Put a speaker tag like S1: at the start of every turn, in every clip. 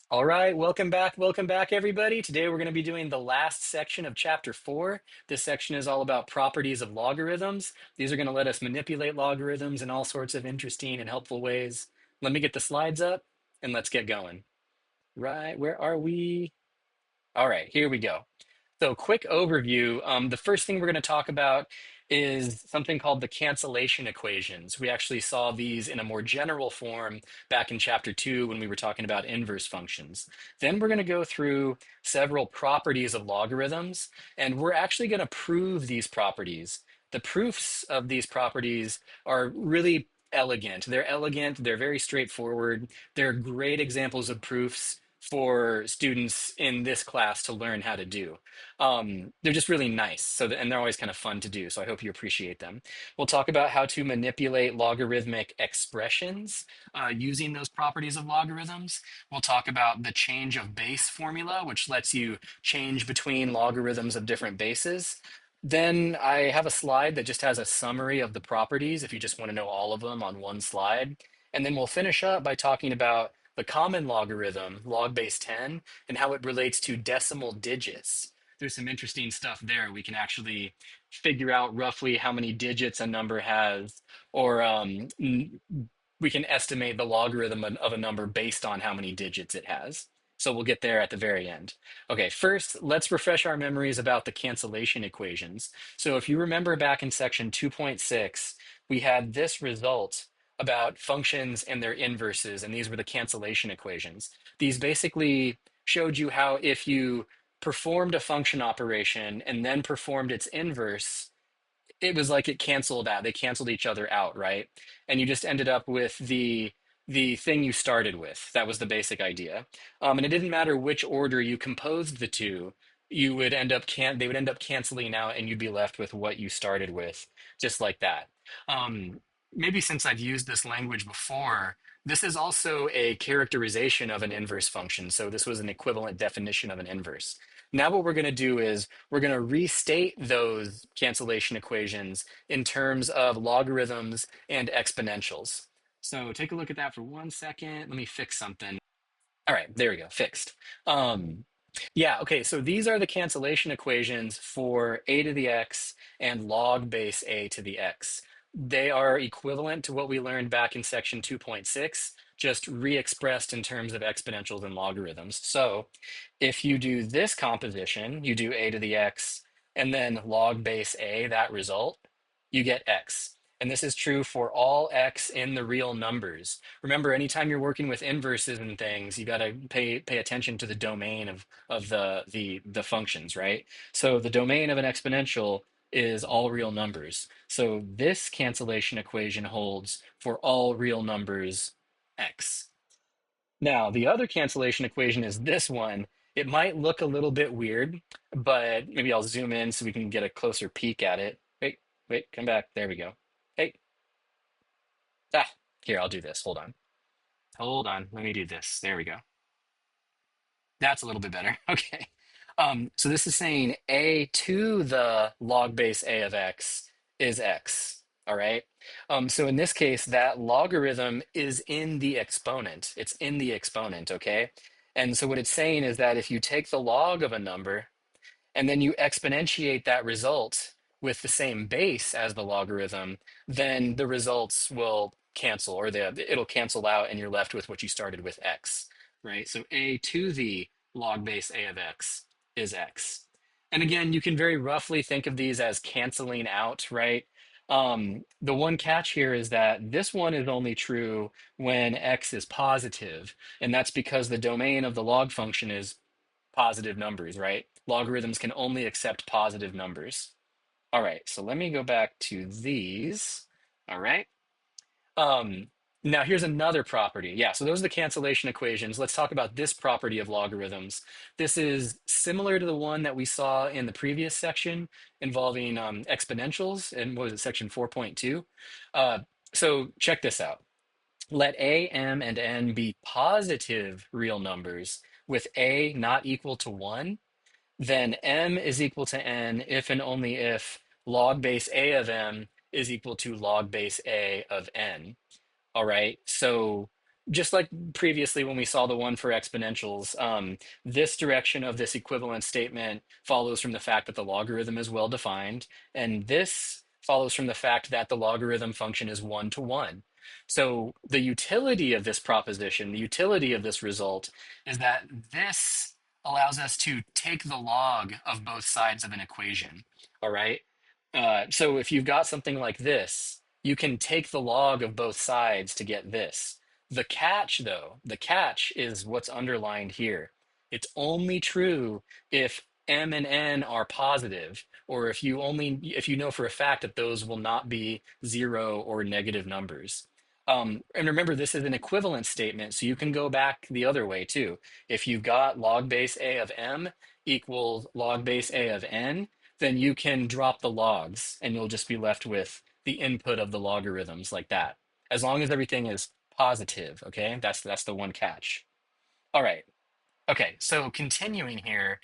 S1: All right, welcome back, everybody. Today we're going to be doing the last section of chapter 4. This section is all about properties of logarithms. These are going to let us manipulate logarithms in all sorts of interesting and helpful ways. Let me get the slides up and let's get going. Right, where are we? All right, here we go. So, quick overview. The first thing we're going to talk about is something called the cancellation equations. We actually saw these in a more general form back in chapter 2 when we were talking about inverse functions. Then we're going to go through several properties of logarithms, and we're actually going to prove these properties. The proofs of these properties are really elegant, they're very straightforward. They're great examples of proofs for students in this class to learn how to do. They're just really nice. And they're always kind of fun to do. So I hope you appreciate them. We'll talk about how to manipulate logarithmic expressions using those properties of logarithms. We'll talk about the change of base formula, which lets you change between logarithms of different bases. Then I have a slide that just has a summary of the properties if you just want to know all of them on one slide. And then we'll finish up by talking about the common logarithm, log base 10, and how it relates to decimal digits. There's some interesting stuff there. We can actually figure out roughly how many digits a number has, or we can estimate the logarithm of a number based on how many digits it has. So we'll get there at the very end. Okay, first, let's refresh our memories about the cancellation equations. So if you remember back in section 2.6, we had this result about functions and their inverses, and these were the cancellation equations. These basically showed you how if you performed a function operation and then performed its inverse, it was like it canceled out. They canceled each other out, right? And you just ended up with the thing you started with. That was the basic idea. And it didn't matter which order you composed the two, you would end up they would end up canceling out, and you'd be left with what you started with, just like that. Maybe since I've used this language before, this is also a characterization of an inverse function. So this was an equivalent definition of an inverse. Now what we're going to do is we're going to restate those cancellation equations in terms of logarithms and exponentials. So take a look at that for 1 second. Let me fix something. All right, there we go, fixed. Yeah, okay, so these are the cancellation equations for a to the x and log base a to the x. They are equivalent to what we learned back in section 2.6, just re-expressed in terms of exponentials and logarithms. So if you do this composition, you do a to the x and then log base a, that result, you get x. And this is true for all x in the real numbers. Remember, anytime you're working with inverses and things, you got to pay attention to the domain of the functions, right? So the domain of an exponential is all real numbers. So this cancellation equation holds for all real numbers x. Now, the other cancellation equation is this one. It might look a little bit weird, but maybe I'll zoom in so we can get a closer peek at it. Wait, come back. There we go. Hey, ah, here, I'll do this. Hold on. Hold on. Let me do this. There we go. That's a little bit better. Okay. So this is saying a to the log base a of x is x. All right. So in this case, that logarithm is in the exponent. It's in the exponent. Okay. And so what it's saying is that if you take the log of a number and then you exponentiate that result with the same base as the logarithm, then the results will cancel, or it'll cancel out and you're left with what you started with, x, right? So a to the log base a of x is x. And again, you can very roughly think of these as canceling out, right? The one catch here is that this one is only true when x is positive, and that's because the domain of the log function is positive numbers, right? Logarithms can only accept positive numbers. All right, so let me go back to these. All right. Now here's another property. Yeah, so those are the cancellation equations. Let's talk about this property of logarithms. This is similar to the one that we saw in the previous section involving exponentials in, what was it, section 4.2. So check this out. Let a, m, and n be positive real numbers with a not equal to 1, then m is equal to n if and only if log base a of m is equal to log base a of n. All right, so just like previously when we saw the one for exponentials, this direction of this equivalence statement follows from the fact that the logarithm is well defined, and this follows from the fact that the logarithm function is one to one. So the utility of this proposition, the utility of this result, is that this allows us to take the log of both sides of an equation. All right. So if you've got something like this, you can take the log of both sides to get this. The catch, though, the catch is what's underlined here. It's only true if m and n are positive, or if you know for a fact that those will not be zero or negative numbers. And remember, this is an equivalence statement, so you can go back the other way too. If you've got log base a of m equals log base a of n, then you can drop the logs and you'll just be left with the input of the logarithms like that. As long as everything is positive, okay? That's the one catch. All right. Okay, so continuing here,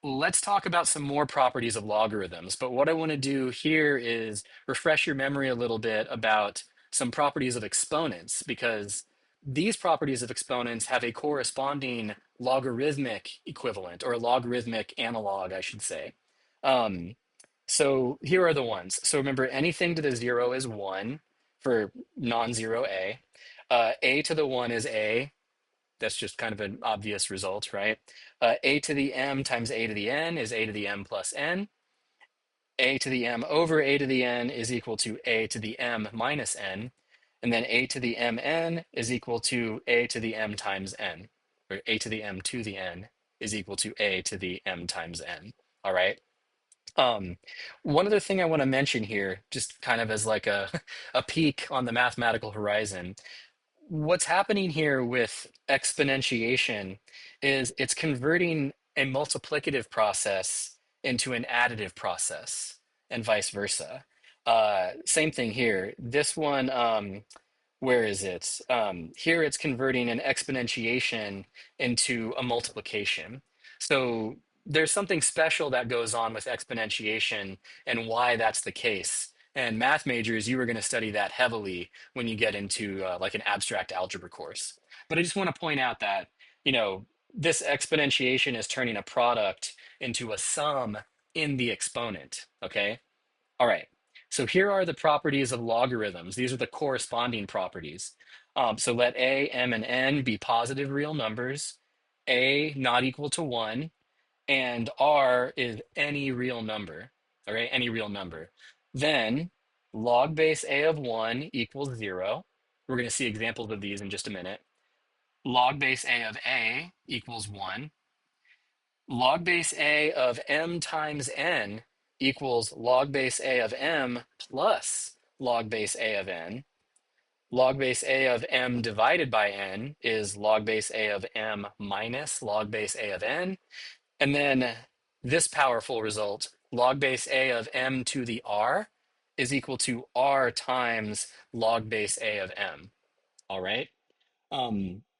S1: let's talk about some more properties of logarithms. But what I want to do here is refresh your memory a little bit about some properties of exponents, because these properties of exponents have a corresponding logarithmic equivalent, or a logarithmic analog, I should say. Um, so here are the ones. So remember, anything to the zero is one for non-zero a. A to the one is a. That's just kind of an obvious result, right? A to the m times a to the n is a to the m plus n. A to the m over a to the n is equal to a to the m minus n. And then a to the mn is equal to a to the m times n, or a to the m to the n is equal to a to the m times n. All right. Um, One other thing I want to mention here, just kind of as like a peek on the mathematical horizon, what's happening here with exponentiation is it's converting a multiplicative process into an additive process and vice versa. Same thing here. This one, where is it? Here it's converting an exponentiation into a multiplication. So there's something special that goes on with exponentiation and why that's the case. And math majors, you are going to study that heavily when you get into like an abstract algebra course. But I just want to point out that, you know, this exponentiation is turning a product into a sum in the exponent, okay? All right. So here are the properties of logarithms. These are the corresponding properties. So let a, m, and n be positive real numbers, a not equal to 1, and r is any real number. All right, any real number. Then log base a of 1 equals 0. We're going to see examples of these in just a minute. Log base a of a equals 1. Log base a of m times n equals log base a of m plus log base a of n. Log base a of m divided by n is log base a of m minus log base a of n. And then this powerful result, log base a of m to the r is equal to r times log base a of m. All right.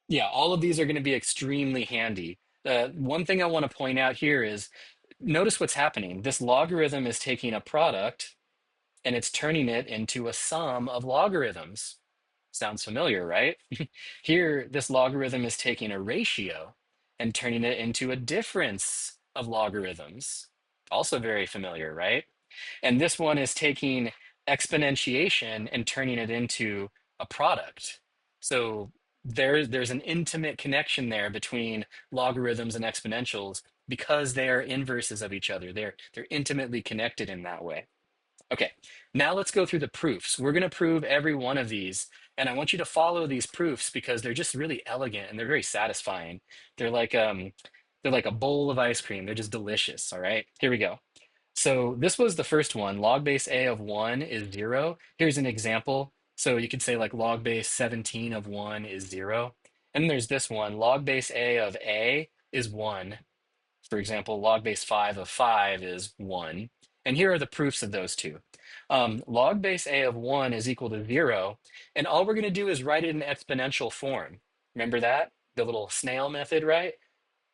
S1: Yeah, all of these are going to be extremely handy. One thing I want to point out here is notice what's happening. This logarithm is taking a product and it's turning it into a sum of logarithms. Sounds familiar, right? Here, this logarithm is taking a ratio and turning it into a difference of logarithms. Also very familiar, right? And this one is taking exponentiation and turning it into a product. So there's an intimate connection there between logarithms and exponentials because they are inverses of each other. They're intimately connected in that way. Okay, now let's go through the proofs. We're going to prove every one of these, and I want you to follow these proofs because they're just really elegant and they're very satisfying. They're like they're like a bowl of ice cream. They're just delicious. All right, here we go. So this was the first one. Log base a of 1 is 0. Here's an example. So you could say like log base 17 of 1 is 0. And then there's this one. Log base a is 1. For example, log base 5 of 5 is 1. And here are the proofs of those two. Log base a of 1 is equal to 0. And all we're going to do is write it in exponential form. Remember that? The little snail method, right?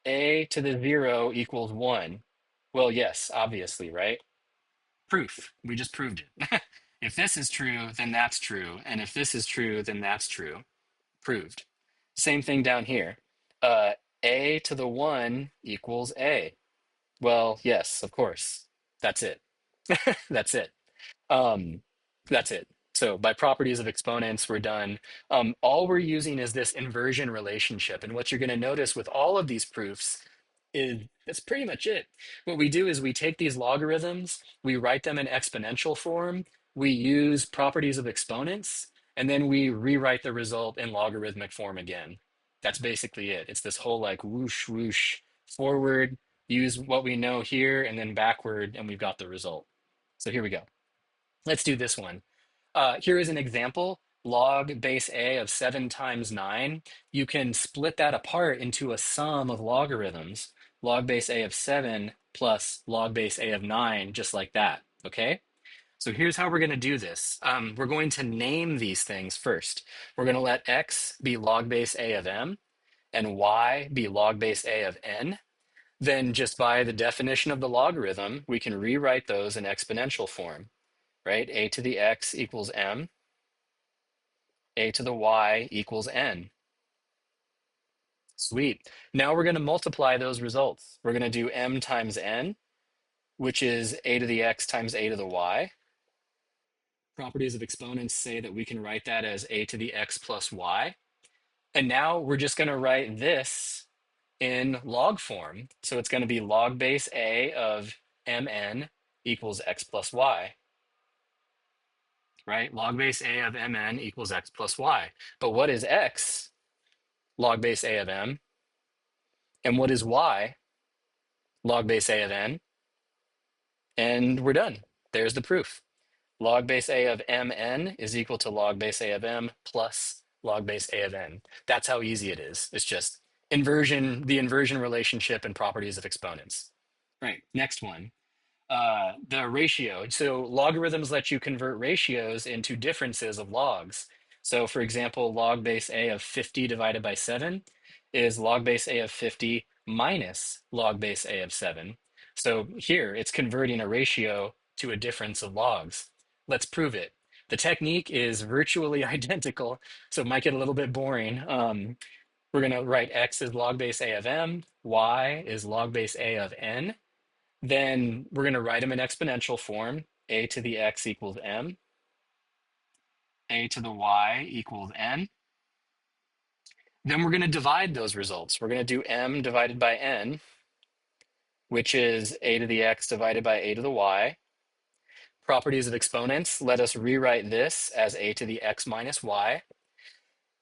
S1: A to the 0 equals 1. Well, yes, obviously, right? Proof. We just proved it. If this is true, then that's true. And if this is true, then that's true. proved. Same thing down here. Uh, a to the 1 equals a. Well, yes, of course. That's it. That's it. Um, that's it. So by properties of exponents, we're done. All we're using is this inversion relationship. And what you're going to notice with all of these proofs is that's pretty much it. What we do is we take these logarithms, we write them in exponential form, we use properties of exponents, and then we rewrite the result in logarithmic form again. That's basically it. It's this whole like whoosh, whoosh, forward, use what we know here, and then backward, and we've got the result. So here we go. Let's do this one. Here is an example, log base a of 7 times 9. You can split that apart into a sum of logarithms, log base a of 7 plus log base a of 9, just like that, okay? So here's how we're going to do this. We're going to name these things first. We're going to let x be log base a of m and y be log base a of n. Then just by the definition of the logarithm, we can rewrite those in exponential form, right? A to the x equals m, a to the y equals n. Sweet. Now we're going to multiply those results. We're going to do m times n, which is a to the x times a to the y. Properties of exponents say that we can write that as a to the x plus y. And now we're just going to write this in log form. So it's going to be log base a of mn equals x plus y, right? Log base a of mn equals x plus y. But what is x? Log base a of m. And what is y? Log base a of n. And we're done. There's the proof. Log base a of mn is equal to log base a of m plus log base a of n. That's how easy it is. It's just inversion, the inversion relationship and properties of exponents. Right, next one. The ratio. So logarithms let you convert ratios into differences of logs. So for example, log base a of 50 divided by 7 is log base a of 50 minus log base a of 7. So here it's converting a ratio to a difference of logs. Let's prove it. The technique is virtually identical, so it might get a little bit boring. We're going to write x is log base a of m, y is log base a of n. Then we're going to write them in exponential form. A to the x equals m. A to the y equals n. Then we're going to divide those results. We're going to do m divided by n, which is a to the x divided by a to the y. Properties of exponents let us rewrite this as a to the x minus y.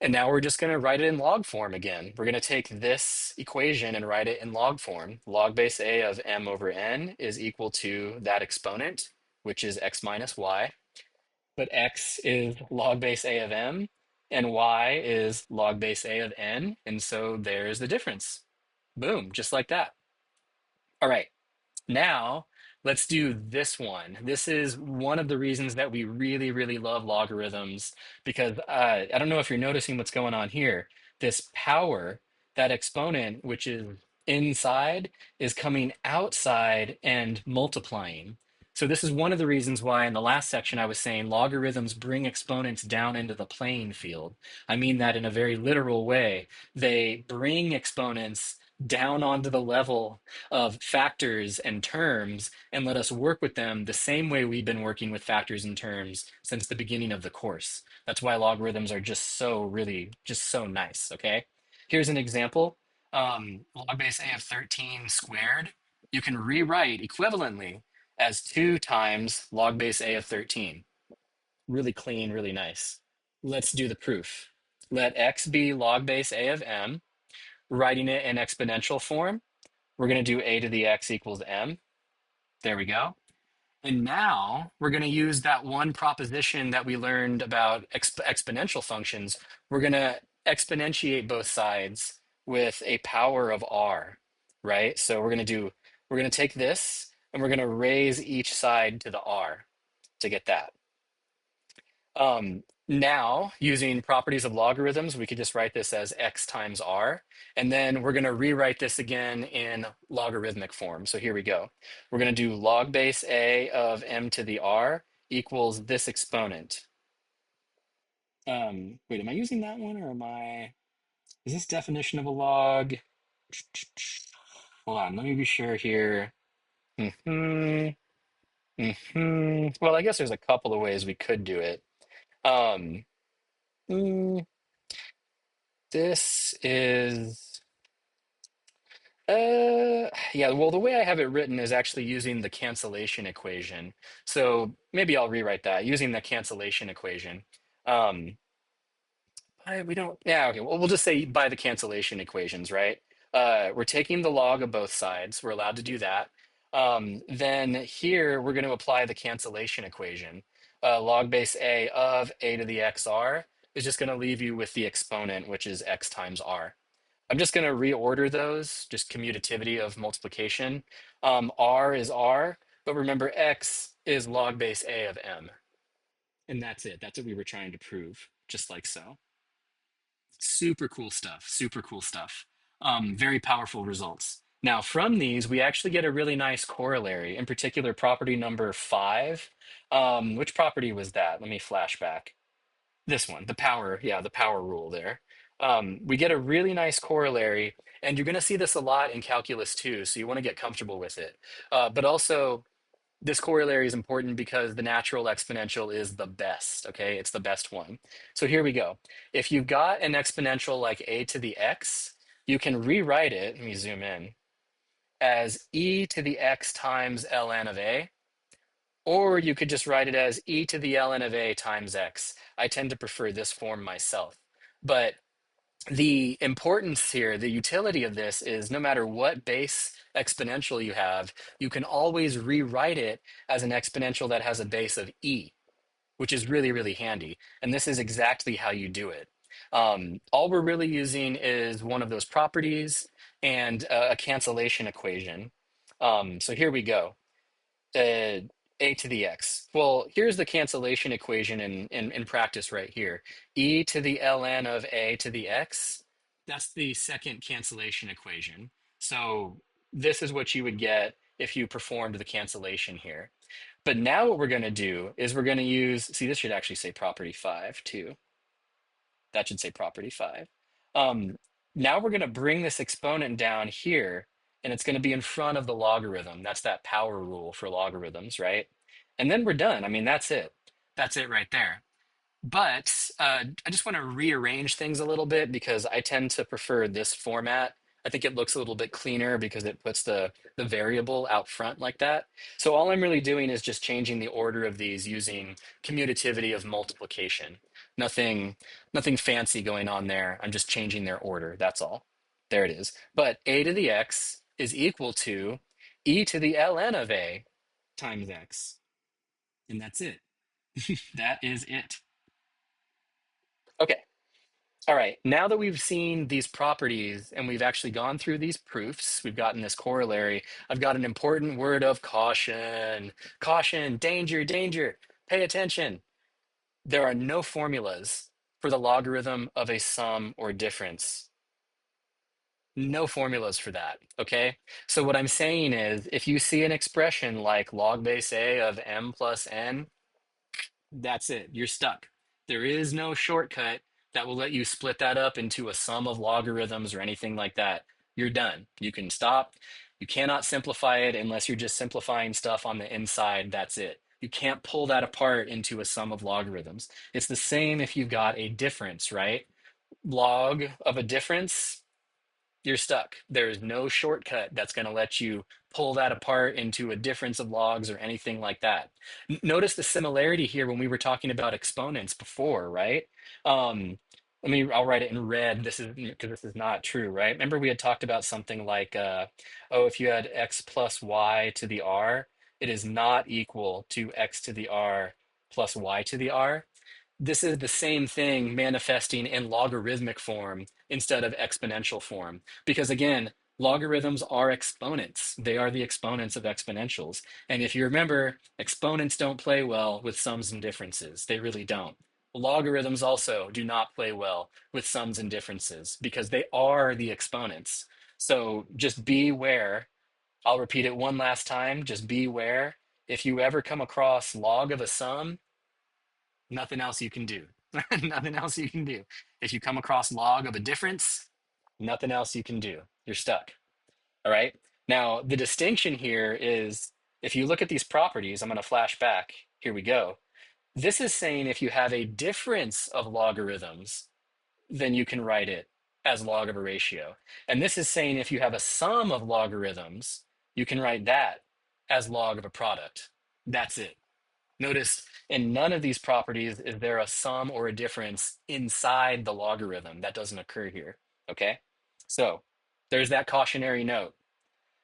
S1: And now we're just going to write it in log form again. We're going to take this equation and write it in log form. Log base a of m over n is equal to that exponent, which is x minus y. But x is log base a of m, and y is log base a of n. And so there's the difference. Boom, just like that. All right. Now, let's do this one. This is one of the reasons that we really, really love logarithms because I don't know if you're noticing what's going on here. This power, that exponent, which is inside, is coming outside and multiplying. So this is one of the reasons why in the last section I was saying logarithms bring exponents down into the playing field. I mean that in a very literal way. They bring exponents down onto the level of factors and terms and let us work with them the same way we've been working with factors and terms since the beginning of the course. That's why logarithms are just so really just so nice, okay? Here's an example. Log base a of 13 squared, you can rewrite equivalently as 2 times log base a of 13. Really clean, really nice. Let's do the proof. Let x be log base a of m, writing it in exponential form. We're going to do a to the x equals m. There we go. And now we're going to use that one proposition that we learned about exponential functions. We're going to exponentiate both sides with a power of r, right? So we're going to take this and we're going to raise each side to the r to get that. Now, using properties of logarithms, we could just write this as x times r. And then we're going to rewrite this again in logarithmic form. So here we go. We're going to do log base a of m to the r equals this exponent. Wait, am I using that one or am I, is this definition of a log? Hold on, let me be sure here. Hmm. Well, I guess there's a couple of ways we could do it. Um, mm, this is, yeah, well, the way I have it written is actually using the cancellation equation. So maybe I'll rewrite that using the cancellation equation. Um, we don't, yeah, okay, well, we'll just say by the cancellation equations, right? We're taking the log of both sides. We're allowed to do that. Then here we're going to apply the cancellation equation. Log base a to the xr is just going to leave you with the exponent, which is x times r. I'm just going to reorder those, just commutativity of multiplication. R is r, but remember x is log base a of m. And that's it. That's what we were trying to prove, just like so. Super cool stuff. Super cool stuff. Very powerful results. Now, from these, we actually get a really nice corollary, in particular, property number five. Which property was that? Let me flash back. This one, the power, yeah, the power rule there. We get a really nice corollary, and you're going to see this a lot in calculus too, so you want to get comfortable with it. But also, this corollary is important because the natural exponential is the best, okay? It's the best one. So here we go. If you've got an exponential like a to the x, you can rewrite it, let me zoom in, as e to the x times ln of a, or you could just write it as e to the ln of a times x. I tend to prefer this form myself. But the importance here, the utility of this is no matter what base exponential you have, you can always rewrite it as an exponential that has a base of e, which is really, really handy. And this is exactly how you do it. All we're really using is one of those properties and a cancellation equation. So here we go. A to the x. Well, here's the cancellation equation in practice right here. E to the ln of a to the x, that's the second cancellation equation. So this is what you would get if you performed the cancellation here. But now what we're going to do is we're going to use, see, this should actually say property 5 too. That should say property 5. Um, Now we're going to bring this exponent down here, and it's going to be in front of the logarithm. That's that power rule for logarithms, right? And then we're done. I mean, that's it. That's it right there. But I just want to rearrange things a little bit because I tend to prefer this format. I think it looks a little bit cleaner because it puts the variable out front like that. So all I'm really doing is just changing the order of these using commutativity of multiplication. Nothing, nothing fancy going on there. I'm just changing their order. That's all. There it is. But a to the x is equal to e to the ln of a times x. And that's it. That is it. Okay. All right, now that we've seen these properties and we've actually gone through these proofs, we've gotten this corollary, I've got an important word of caution. Caution, danger, danger, pay attention. There are no formulas for the logarithm of a sum or difference. No formulas for that, okay? So what I'm saying is if you see an expression like log base a of m plus n, that's it. You're stuck. There is no shortcut that will let you split that up into a sum of logarithms or anything like that. You're done. You can stop. You cannot simplify it unless you're just simplifying stuff on the inside. That's it. You can't pull that apart into a sum of logarithms. It's the same if you've got a difference, right? Log of a difference, you're stuck. There is no shortcut that's going to let you pull that apart into a difference of logs or anything like that. Notice the similarity here when we were talking about exponents before, right? Um, I'll write it in red. This is because this is not true, right? Remember we had talked about something like, oh, if you had x plus y to the r, it is not equal to x to the r plus y to the r. This is the same thing manifesting in logarithmic form instead of exponential form. Because again, logarithms are exponents. They are the exponents of exponentials. And if you remember, exponents don't play well with sums and differences. They really don't. Logarithms also do not play well with sums and differences because they are the exponents. So just beware. I'll repeat it one last time. Just beware. If you ever come across log of a sum, nothing else you can do. Nothing else you can do. If you come across log of a difference, nothing else you can do. You're stuck. All right. Now, the distinction here is if you look at these properties, I'm going to flash back. Here we go. This is saying if you have a difference of logarithms, then you can write it as log of a ratio. And this is saying if you have a sum of logarithms, you can write that as log of a product. That's it. Notice in none of these properties is there a sum or a difference inside the logarithm. That doesn't occur here. Okay? So there's that cautionary note.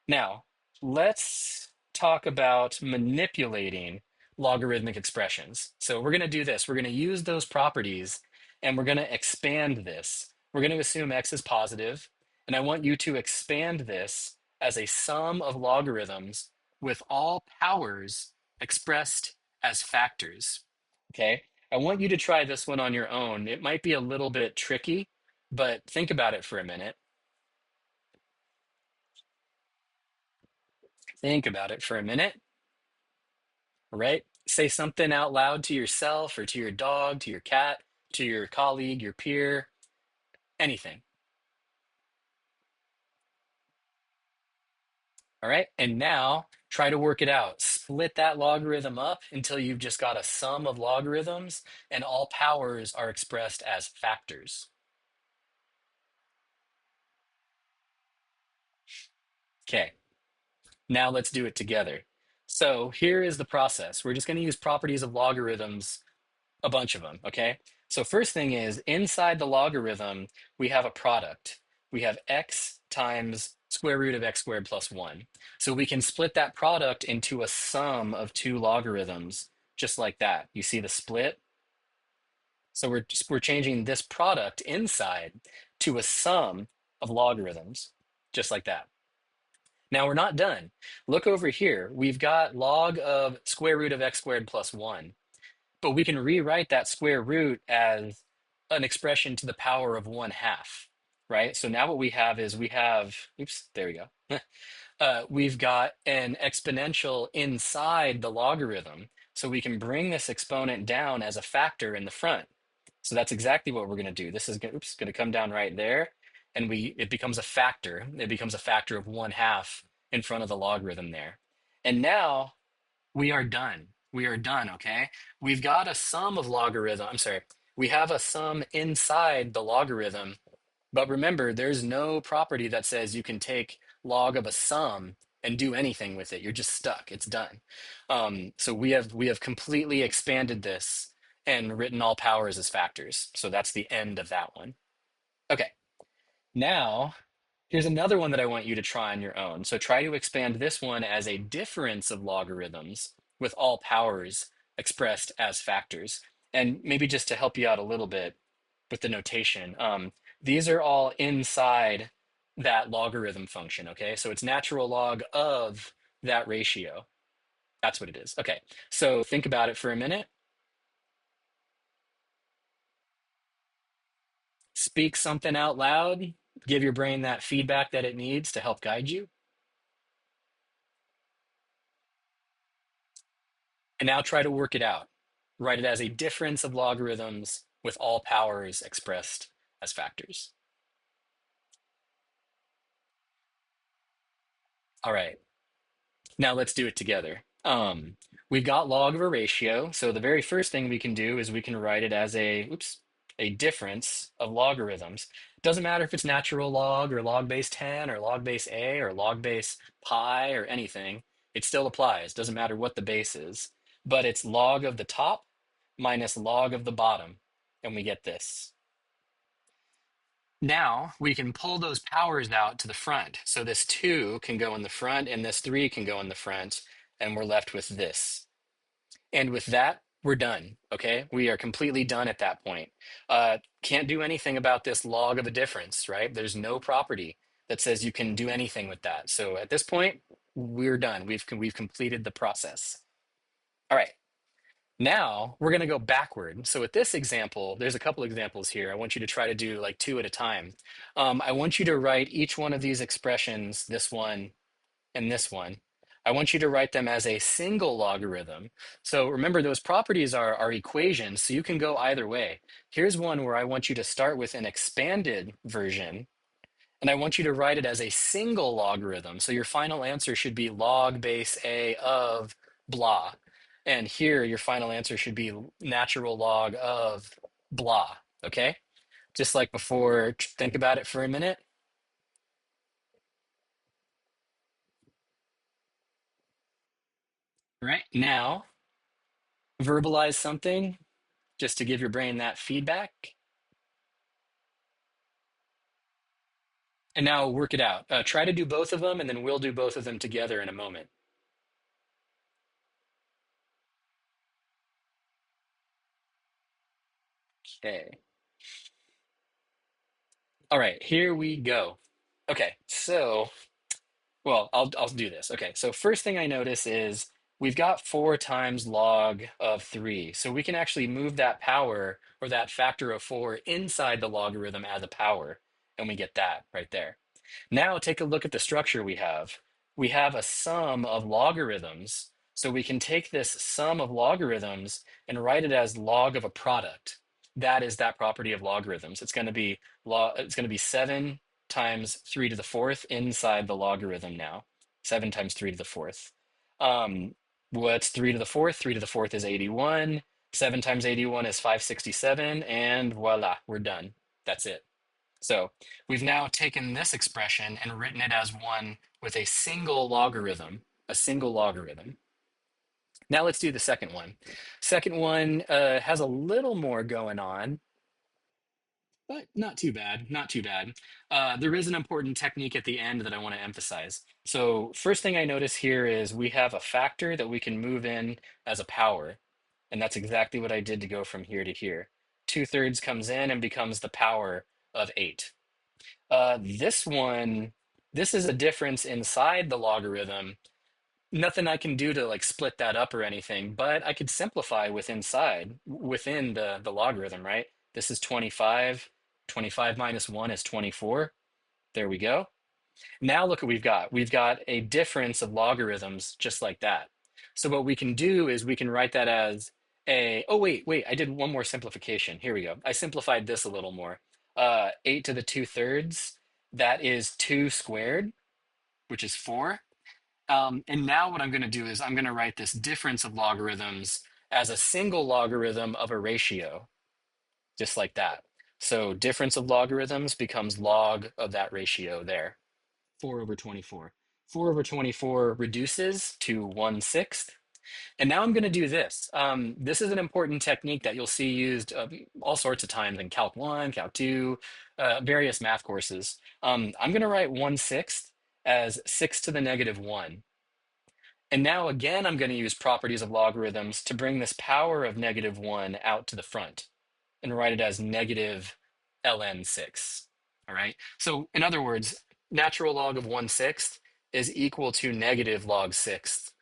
S1: Now, let's talk about manipulating logarithmic expressions. So we're going to do this. We're going to use those properties and we're going to expand this. We're going to assume x is positive, and I want you to expand this as a sum of logarithms with all powers expressed as factors. Okay? I want you to try this one on your own. It might be a little bit tricky, but think about it for a minute. Think about it for a minute. Right? Say something out loud to yourself or to your dog, to your cat, to your colleague, your peer, anything. All right. And now try to work it out. Split that logarithm up until you've just got a sum of logarithms and all powers are expressed as factors. Okay. Now let's do it together. So here is the process. We're just going to use properties of logarithms, a bunch of them, okay? So first thing is inside the logarithm, we have a product. We have x times square root of x squared plus 1. So we can split that product into a sum of two logarithms, just like that. You see the split? So we're changing this product inside to a sum of logarithms, just like that. Now we're not done. Look over here. We've got log of square root of x squared plus 1. But we can rewrite that square root as an expression to the power of 1/2, right? So now what we have is we have, oops, there we go. We've got an exponential inside the logarithm. So we can bring this exponent down as a factor in the front. So that's exactly what we're going to do. This is going to come down right there. And it becomes a factor. It becomes a factor of 1/2 in front of the logarithm there. And now we are done. We are done, okay? We've got a sum of logarithm. I'm sorry. We have a sum inside the logarithm, but remember, there's no property that says you can take log of a sum and do anything with it. You're just stuck. It's done. So we have completely expanded this and written all powers as factors. So that's the end of that one. Okay. Now, here's another one that I want you to try on your own. So try to expand this one as a difference of logarithms with all powers expressed as factors. And maybe just to help you out a little bit with the notation, these are all inside that logarithm function, okay? So it's natural log of that ratio. That's what it is. Okay, so think about it for a minute. Speak something out loud. Give your brain that feedback that it needs to help guide you. And now try to work it out. Write it as a difference of logarithms with all powers expressed as factors. All right, now let's do it together. We've got log of a ratio. So the very first thing we can do is we can write it as a difference of logarithms. Doesn't matter if it's natural log or log base 10 or log base a or log base pi or anything. It still applies. Doesn't matter what the base is. But it's log of the top minus log of the bottom. And we get this. Now we can pull those powers out to the front. So this 2 can go in the front and this 3 can go in the front. And we're left with this. And with that, we're done. Okay. We are completely done at that point. Can't do anything about this log of a difference, right? There's no property that says you can do anything with that. So at this point, we're done. We've completed the process. All right. Now we're going to go backward. So with this example, there's a couple examples here. I want you to try to do like 2 at a time. I want you to write each one of these expressions, this one and this one. I want you to write them as a single logarithm. So remember, those properties are equations, so you can go either way. Here's one where I want you to start with an expanded version, and I want you to write it as a single logarithm. So your final answer should be log base A of blah. And here, your final answer should be natural log of blah, okay? Just like before, think about it for a minute. All right, now verbalize something just to give your brain that feedback. And now work it out. Try to do both of them, and then we'll do both of them together in a moment. Okay. All right, here we go. Okay, so, well, I'll do this. Okay, so first thing I notice is we've got 4 times log of 3. So we can actually move that power or that factor of 4 inside the logarithm as a power, and we get that right there. Now take a look at the structure we have. We have a sum of logarithms. So we can take this sum of logarithms and write it as log of a product. That is that property of logarithms. It's going to be 7 times 3 to the fourth inside the logarithm now. 7 times 3 to the fourth. What's 3 to the fourth? 3 to the fourth is 81. 7 times 81 is 567, and voila, we're done. That's it. So we've now taken this expression and written it as one with a single logarithm, a single logarithm. Now let's do the second one. Second one has a little more going on, but not too bad, not too bad. There is an important technique at the end that I want to emphasize. So first thing I notice here is we have a factor that we can move in as a power, and that's exactly what I did to go from here to here. 2/3 comes in and becomes the power of 8. This one, this is a difference inside the logarithm. Nothing I can do to like split that up or anything, but I could simplify within the logarithm, right? This is 25. 25 minus 1 is 24. There we go. Now look what we've got. We've got a difference of logarithms just like that. So what we can do is we can write that as oh, wait, I did one more simplification. Here we go. I simplified this a little more. 8 to the 2/3, that is 2 squared, which is 4. And now what I'm going to do is I'm going to write this difference of logarithms as a single logarithm of a ratio, just like that. So difference of logarithms becomes log of that ratio there. 4 over 24. 4 over 24 reduces to 1/6. And now I'm going to do this. This is an important technique that you'll see used all sorts of times in Calc 1, Calc 2, various math courses. I'm going to write 1/6 as 6 to the negative 1. And now again, I'm going to use properties of logarithms to bring this power of negative 1 out to the front and write it as negative ln 6. All right. So in other words, natural log of 1/6 is equal to negative log 6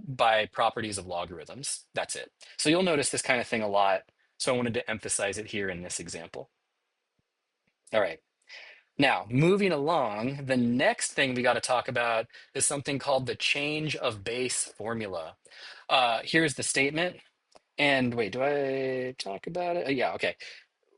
S1: by properties of logarithms. That's it. So you'll notice this kind of thing a lot. So I wanted to emphasize it here in this example. All right. Now, moving along, the next thing we got to talk about is something called the change of base formula. Here's the statement. And wait, do I talk about it? Yeah, okay.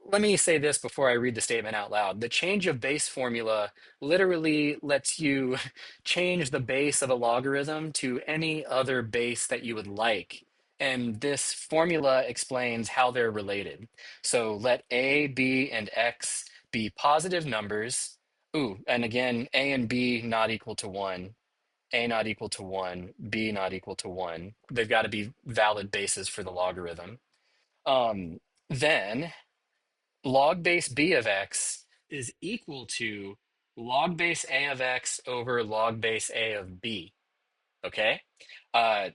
S1: Let me say this before I read the statement out loud. The change of base formula literally lets you change the base of a logarithm to any other base that you would like. And this formula explains how they're related. So let A, B, and X be positive numbers. Ooh, and again, A and B not equal to 1. A not equal to 1, B not equal to 1. They've got to be valid bases for the logarithm. Then log base b of x is equal to log base a of x over log base a of b. Okay? Uh,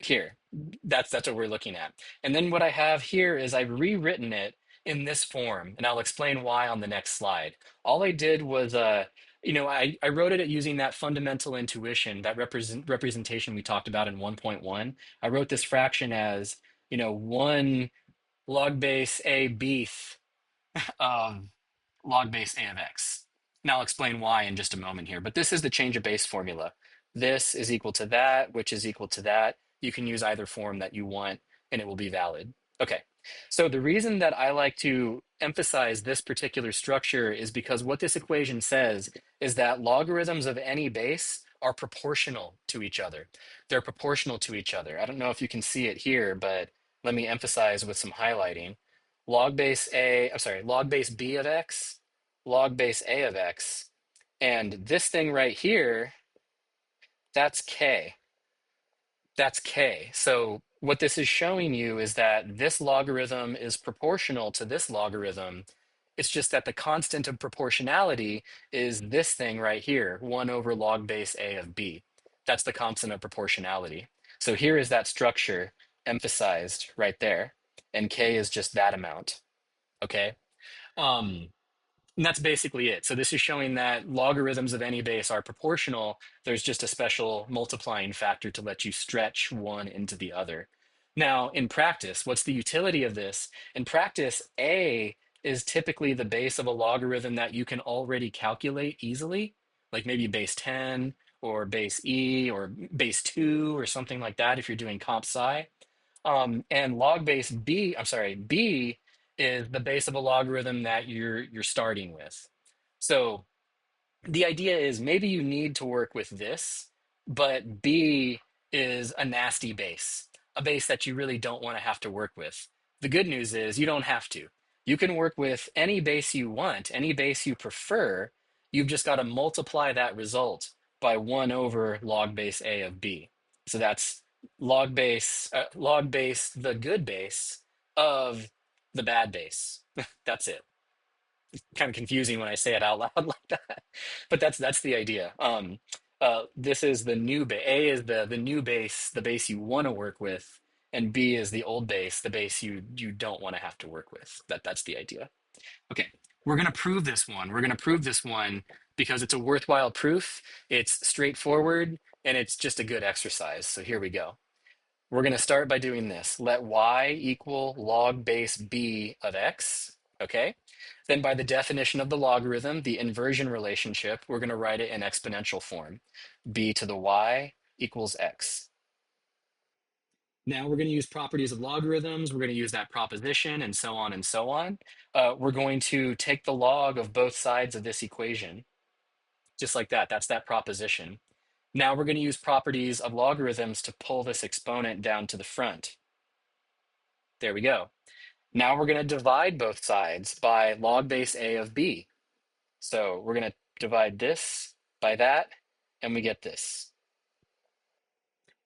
S1: Here, that's what we're looking at. And then what I have here is I've rewritten it in this form, and I'll explain why on the next slide. All I did was, I wrote it using that fundamental intuition, that representation we talked about in 1.1. I wrote this fraction as, 1 log base a bth of log base a of x. Now I'll explain why in just a moment here, but this is the change of base formula. this is equal to that, which is equal to that. You can use either form that you want and it will be valid. Okay, so the reason that I like to emphasize this particular structure is because what this equation says is that logarithms of any base are proportional to each other. They're proportional to each other. I don't know if you can see it here, but let me emphasize with some highlighting. Log base b of x, log base a of x, and this thing right here, that's k. That's k. So what this is showing you is that this logarithm is proportional to this logarithm. It's just that the constant of proportionality is this thing right here, 1 over log base a of b. That's the constant of proportionality. So here is that structure emphasized right there, and k is just that amount, okay? Um, and that's basically it. So this is showing that logarithms of any base are proportional. There's just a special multiplying factor to let you stretch one into the other. Now, in practice, what's the utility of this? In practice, A is typically the base of a logarithm that you can already calculate easily, like maybe base 10 or base E or base 2 or something like that if you're doing comp sci. And log base B, I'm sorry, B is the base of a logarithm that you're starting with. So the idea is maybe you need to work with this, but B is a nasty base, a base that you really don't want to have to work with. The good news is you don't have to. You can work with any base you want, any base you prefer. You've just got to multiply that result by 1 over log base A of B. So that's log base, the good base of the bad base. That's it. Kind of confusing when I say it out loud like that, but that's the idea. This is the new base. A is the new base, the base you want to work with, and B is the old base, the base you don't want to have to work with. That's the idea. Okay, we're gonna prove this one. We're gonna prove this one because it's a worthwhile proof. It's straightforward and it's just a good exercise. So here we go. We're going to start by doing this. Let y equal log base b of x, okay? Then by the definition of the logarithm, the inversion relationship, we're going to write it in exponential form. B to the y equals x. Now we're going to use properties of logarithms. We're going to use that proposition and so on and so on. We're going to take the log of both sides of this equation, just like that. That's that proposition. Now we're going to use properties of logarithms to pull this exponent down to the front. There we go. Now we're going to divide both sides by log base a of b. So we're going to divide this by that, and we get this.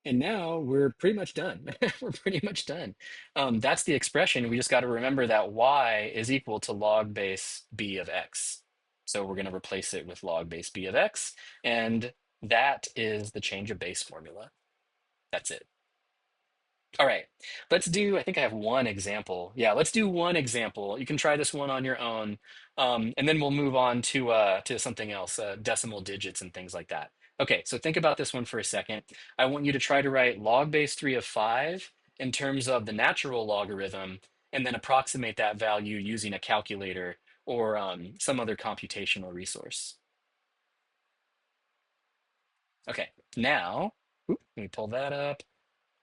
S1: And now we're pretty much done. We're pretty much done. That's the expression. We just got to remember that y is equal to log base b of x. So we're going to replace it with log base b of x, and that is the change of base formula. That's it. All right, let's do, I think I have one example. Yeah, let's do one example. You can try this one on your own, and then we'll move on to something else, decimal digits and things like that. Okay, so think about this one for a second. I want you to try to write log base 3 of 5 in terms of the natural logarithm, and then approximate that value using a calculator or some other computational resource. Okay, now, let me pull that up.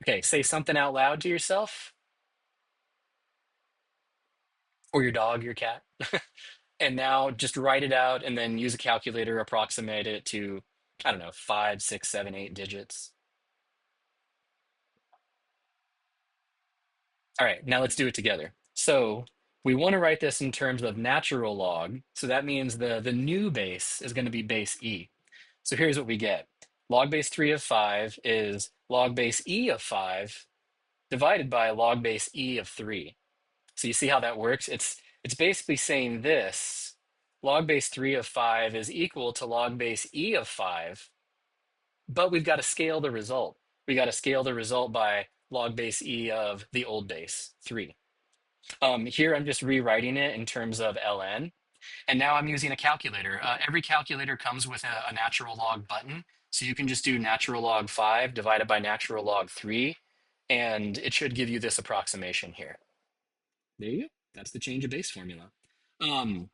S1: Okay, say something out loud to yourself or your dog, your cat. And now just write it out and then use a calculator, approximate it to, I don't know, 5, 6, 7, 8 digits. All right, now let's do it together. So we want to write this in terms of natural log. So that means the new base is going to be base e. So here's what we get. Log base 3 of 5 is log base e of 5 divided by log base e of 3. So you see how that works? It's basically saying this, log base 3 of 5 is equal to log base e of 5, but we've got to scale the result. We got to scale the result by log base e of the old base, 3. Here I'm just rewriting it in terms of ln, and now I'm using a calculator. Every calculator comes with a natural log button, so you can just do natural log 5 divided by natural log 3, and it should give you this approximation here. There you go. That's the change of base formula. Um,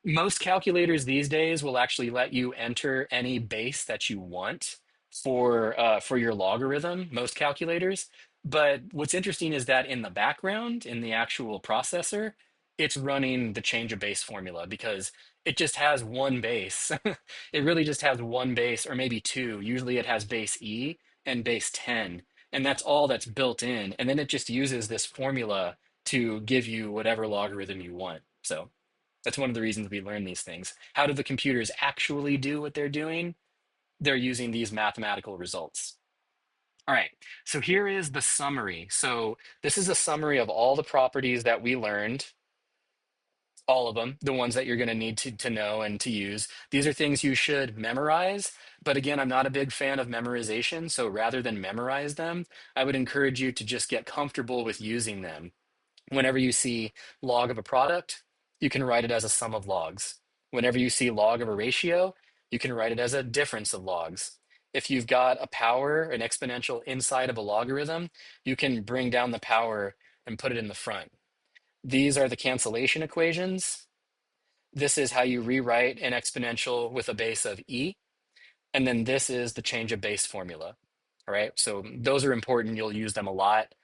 S1: Most calculators these days will actually let you enter any base that you want. for your logarithm, most calculators. But what's interesting is that in the background, in the actual processor, it's running the change of base formula because it just has one base. It really just has one base or maybe two. Usually it has base E and base 10, and that's all that's built in. And then it just uses this formula to give you whatever logarithm you want. So that's one of the reasons we learn these things. How do the computers actually do what they're doing? They're using these mathematical results. All right, so here is the summary. So this is a summary of all the properties that we learned, all of them, the ones that you're going to need to know and to use. These are things you should memorize. But again, I'm not a big fan of memorization. So rather than memorize them, I would encourage you to just get comfortable with using them. Whenever you see log of a product, you can write it as a sum of logs. Whenever you see log of a ratio, you can write it as a difference of logs. If you've got a power, an exponential inside of a logarithm, you can bring down the power and put it in the front. These are the cancellation equations. This is how you rewrite an exponential with a base of e. And then this is the change of base formula. All right, so those are important. You'll use them a lot.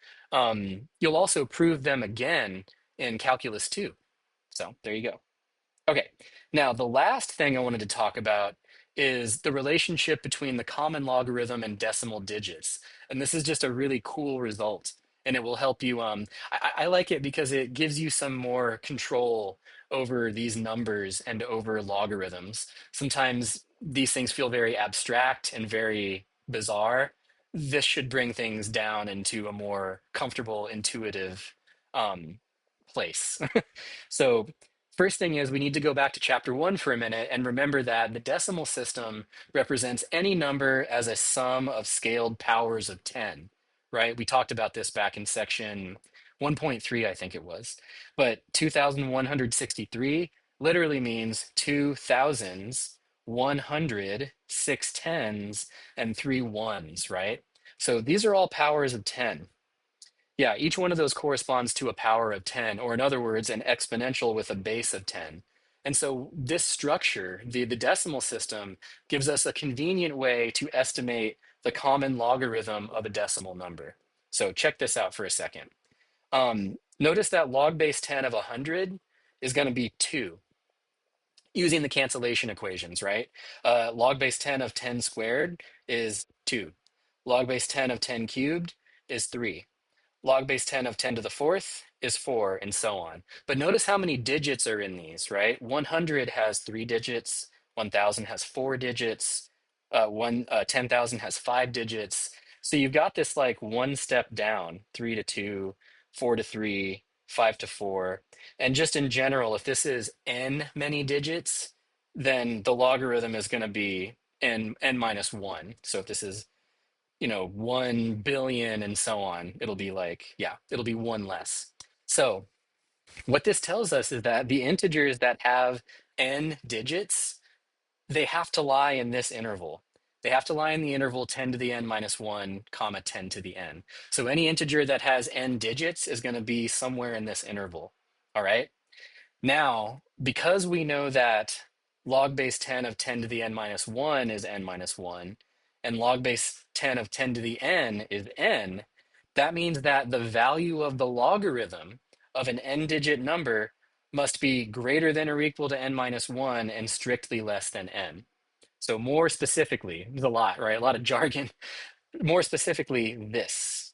S1: You'll also prove them again in Calculus 2. So there you go. Okay, now the last thing I wanted to talk about is the relationship between the common logarithm and decimal digits. And this is just a really cool result. And it will help you. I like it because it gives you some more control over these numbers and over logarithms. Sometimes these things feel very abstract and very bizarre. This should bring things down into a more comfortable, intuitive um, place. So first thing is we need to go back to chapter 1 for a minute and remember that the decimal system represents any number as a sum of scaled powers of 10, right? We talked about this back in section 1.3, I think it was. But 2163 literally means two thousands, 100, six tens, and three ones, right? So these are all powers of 10. Yeah, each one of those corresponds to a power of 10, or in other words, an exponential with a base of 10. And so this structure, the decimal system, gives us a convenient way to estimate the common logarithm of a decimal number. So check this out for a second. Notice that log base 10 of 100 is going to be 2 using the cancellation equations, right? Log base 10 of 10 squared is 2. Log base 10 of 10 cubed is 3. Log base 10 of 10 to the fourth is 4, and so on. But notice how many digits are in these, right? 100 has 3 digits, 1000 has 4 digits, 10,000 has 5 digits. So you've got this like one step down, 3 to 2, 4 to 3, 5 to 4. And just in general, if this is n many digits, then the logarithm is going to be n minus 1. So if this is 1 billion and so on, it'll be like, yeah, it'll be one less. So what this tells us is that the integers that have n digits, they have to lie in this interval. They have to lie in the interval 10 to the n minus 1, comma 10 to the n. So any integer that has n digits is going to be somewhere in this interval. All right. Now, because we know that log base 10 of 10 to the n minus 1 is n minus 1, and log base 10 of 10 to the n is n, that means that the value of the logarithm of an n-digit number must be greater than or equal to n minus 1 and strictly less than n. So more specifically, there's a lot, right? A lot of jargon. More specifically, this.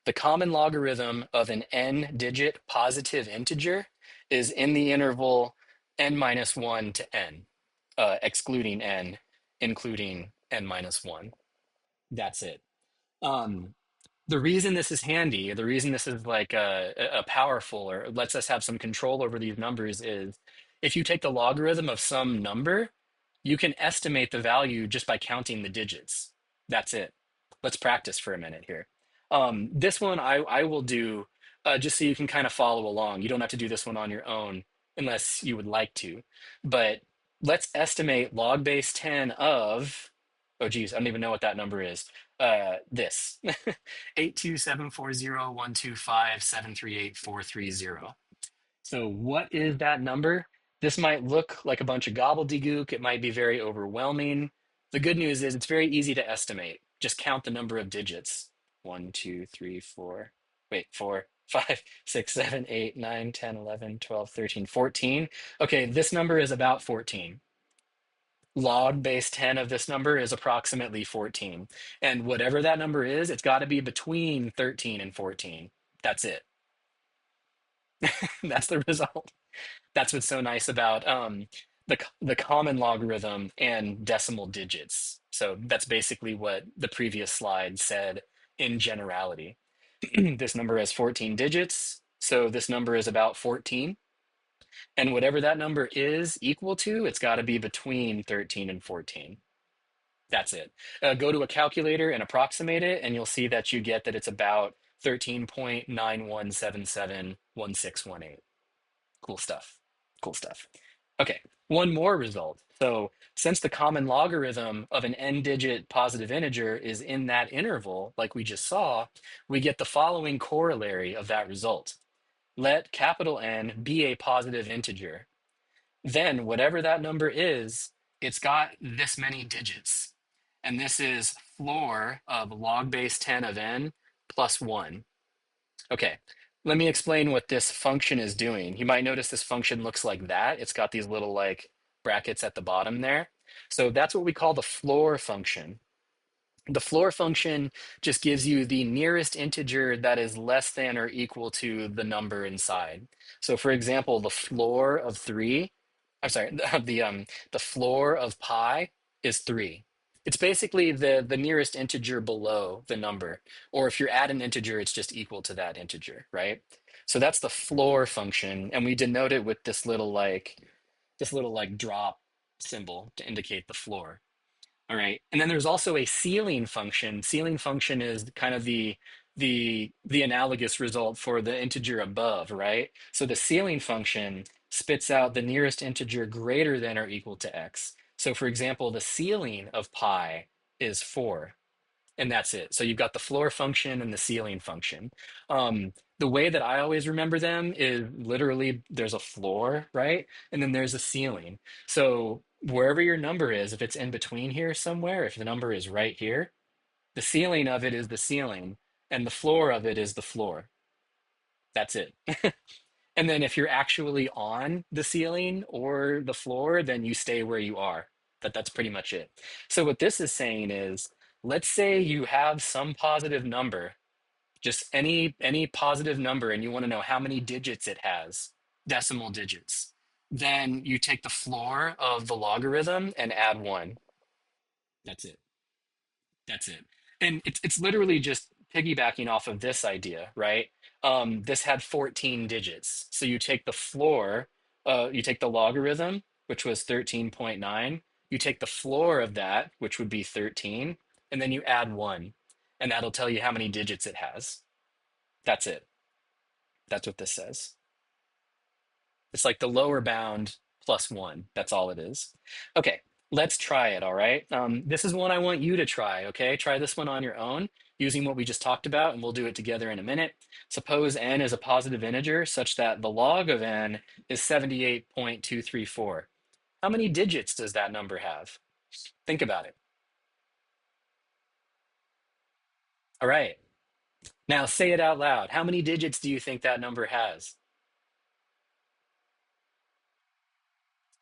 S1: The common logarithm of an n-digit positive integer is in the interval n minus 1 to n, excluding n, including n minus 1. That's it. Um, the reason this is handy, the reason this is like a powerful or lets us have some control over these numbers is if you take the logarithm of some number, you can estimate the value just by counting the digits. That's it. Let's practice for a minute here. This one I will do just so you can kind of follow along. You don't have to do this one on your own unless you would like to. But let's estimate log base 10 of, oh geez, I don't even know what that number is. This 82740125738,430. So what is that number? This might look like a bunch of gobbledygook. It might be very overwhelming. The good news is it's very easy to estimate. Just count the number of digits. One, two, three, four. Wait, 4, 5, 6, 7, 8, 9, 10, 11, 12, 13, 14. Okay, this number is about 14. Log base 10 of this number is approximately 14. And whatever that number is, it's got to be between 13 and 14. That's it. That's the result. That's what's so nice about the common logarithm and decimal digits. So that's basically what the previous slide said in generality. This number has 14 digits, so this number is about 14. And whatever that number is equal to, it's got to be between 13 and 14. That's it. Go to a calculator and approximate it, and you'll see that you get that it's about 13.91771618. Cool stuff. Cool stuff. Okay, one more result. So since the common logarithm of an n-digit positive integer is in that interval, like we just saw, we get the following corollary of that result. Let capital N be a positive integer. Then whatever that number is, it's got this many digits. And this is floor of log base 10 of n plus 1. Okay, let me explain what this function is doing. You might notice this function looks like that. It's got these little like brackets at the bottom there. So that's what we call the floor function. The floor function just gives you the nearest integer that is less than or equal to the number inside. So for example, the floor of 3, I'm sorry, the floor of pi is 3. It's basically the nearest integer below the number. Or if you add an integer, it's just equal to that integer, right? So that's the floor function, and we denote it with this little like drop symbol to indicate the floor. All right. And then there's also a ceiling function. Ceiling function is kind of the analogous result for the integer above, right? So the ceiling function spits out the nearest integer greater than or equal to x. So for example, the ceiling of pi is 4. And that's it. So you've got the floor function and the ceiling function. The way that I always remember them is literally there's a floor, right? And then there's a ceiling. So wherever your number is, if it's in between here somewhere, if the number is right here, the ceiling of it is the ceiling, and the floor of it is the floor. That's it. And then if you're actually on the ceiling or the floor, then you stay where you are. That's pretty much it. So what this is saying is, let's say you have some positive number, just any positive number, and you want to know how many digits it has, decimal digits. Then you take the floor of the logarithm and add 1. That's it. That's it. And it's literally just piggybacking off of this idea, right? This had 14 digits. So you take the floor, you take the logarithm, which was 13.9, you take the floor of that, which would be 13, and then you add 1, and that'll tell you how many digits it has. That's it. That's what this says. It's like the lower bound plus 1. That's all it is. Okay, let's try it, all right? This is one I want you to try, okay? Try this one on your own using what we just talked about, and we'll do it together in a minute. Suppose n is a positive integer such that the log of n is 78.234. How many digits does that number have? Think about it. All right, now say it out loud. How many digits do you think that number has?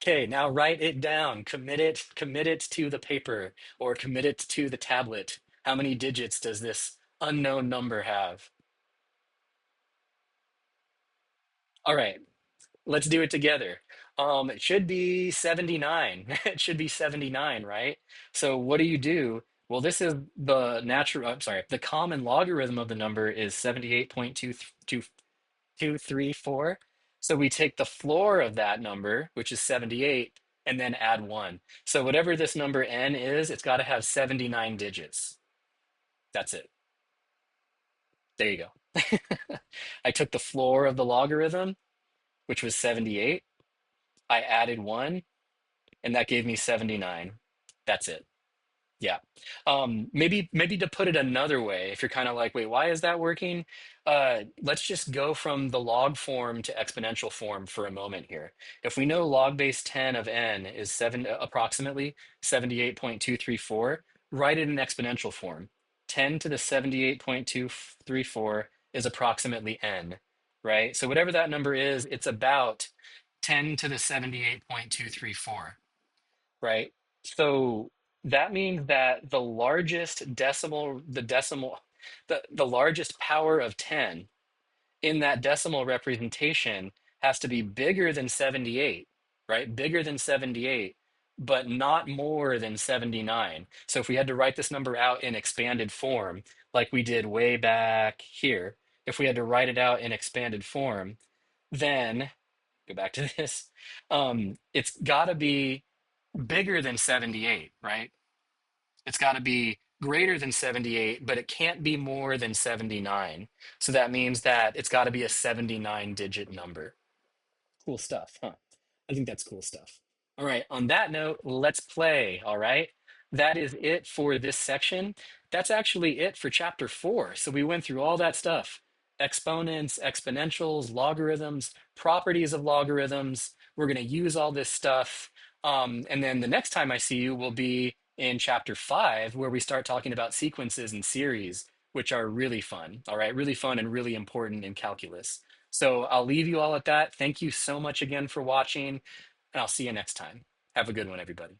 S1: Okay, now write it down. Commit it to the paper or commit it to the tablet. How many digits does this unknown number have? All right, let's do it together. It should be 79. It should be 79, right? So what do you do? Well, this is the natural, I'm sorry, the common logarithm of the number is 78.234. So we take the floor of that number, which is 78, and then add 1. So whatever this number n is, it's got to have 79 digits. That's it. There you go. I took the floor of the logarithm, which was 78. I added 1, and that gave me 79. That's it. Yeah. Maybe to put it another way, if you're kind of like, wait, why is that working? Let's just go from the log form to exponential form for a moment here. If we know log base 10 of n is approximately 78.234, write it in exponential form. 10 to the 78.234 is approximately n, right? So whatever that number is, it's about 10 to the 78.234, right? So that means that the largest the largest power of 10 in that decimal representation has to be bigger than 78, right? Bigger than 78, but not more than 79. So if we had to write this number out in expanded form, like we did way back here, if we had to write it out in expanded form, then go back to this, it's got to be bigger than 78, right? It's got to be greater than 78, but it can't be more than 79. So that means that it's got to be a 79 digit number. Cool stuff, huh? I think that's cool stuff. All right, on that note, let's play. All right. That is it for this section. That's actually it for chapter 4. So we went through all that stuff: exponents, exponentials, logarithms, properties of logarithms. We're going to use all this stuff. And then the next time I see you will be in chapter 5, where we start talking about sequences and series, which are really fun. All right, really fun and really important in calculus. So I'll leave you all at that. Thank you so much again for watching, and I'll see you next time. Have a good one, everybody.